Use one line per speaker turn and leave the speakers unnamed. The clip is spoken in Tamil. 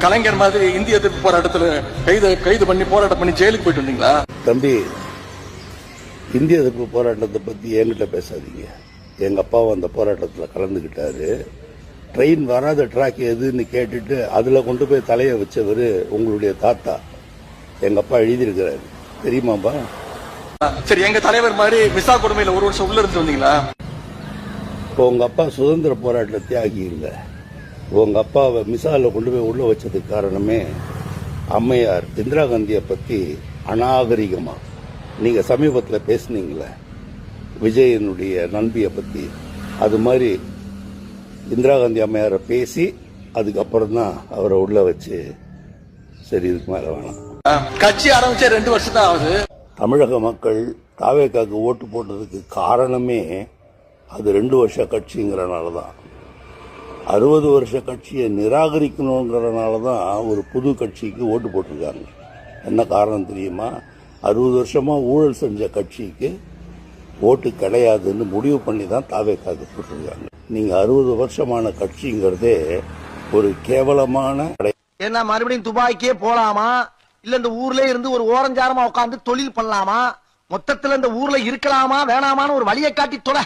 கலைஞர் மாதிரி இந்திய எதிர்ப்பு போராட்டத்துல கைது பண்ணி போராட்டம் பண்ணி ஜெயிலுக்கு போயிட்டு வந்தீங்களா?
தம்பி, இந்திய எதிர்ப்பு போராட்டத்தை பத்தி என்கிட்ட பேசாதீங்க. எங்க அப்பா அந்த போராட்டத்தில் கலந்துகிட்டாரு. ட்ரெயின் வராத ட்ராக் எதுன்னு கேட்டுட்டு அதுல கொண்டு போய் தலையை வச்சவர் உங்களுடைய தாத்தா. எங்க அப்பா எழுதியிருக்கிறாரு, தெரியுமாப்பா?
சரி, எங்க தலைவர் மாதிரி மிசா கொடுமையில ஒரு வருஷம் உள்ள இருந்து வந்தீங்களா?
இப்போ உங்க அப்பா சுதந்திர போராட்ட தியாகி இல்லை. உங்க அப்பாவை மிசால கொண்டு போய் உள்ள வச்சதுக்கு காரணமே அம்மையார் இந்திரா காந்தியை பத்தி அநாகரிகமா நீங்க சமீபத்தில் பேசுனீங்களே விஜயனுடைய நண்பியை பத்தி, அது மாதிரி இந்திரா காந்தி அம்மையாரை பேசி அதுக்கப்புறம் தான் அவரை உள்ள வச்சு சரி இதுக்கு மேல வேணாம்.
கட்சி ஆரம்பிச்சே 2 வருஷம் தான் ஆகுது.
தமிழக மக்கள் தாவேக்காக்கு ஓட்டு போட்டதுக்கு காரணமே அது 2 வருஷ கட்சிங்கிறனால தான். 60 வருஷ கட்சியை நிராகரிக்கணுங்கிறனால தான் ஒரு புது கட்சிக்கு ஓட்டு போட்டிருக்காங்க. என்ன காரணம் தெரியுமா? 60 வருஷமா ஊழல் செஞ்ச கட்சிக்கு ஓட்டு கிடையாதுன்னு முடிவு பண்ணி தான் தாவேக்காக்கு போட்டிருக்காங்க. நீங்க 60 வருஷமான கட்சிங்கிறதே ஒரு கேவலமான.
என்ன மறுபடியும் துபாய்க்கே போலாமா, இல்ல இந்த ஊர்ல இருந்து ஒரு ஓரஞ்சாரமா உட்காந்து தொழில் பண்ணலாமா, மொத்தத்துல இந்த ஊர்ல இருக்கலாமா வேணாமான்னு ஒரு வழியை காட்டி தொலை.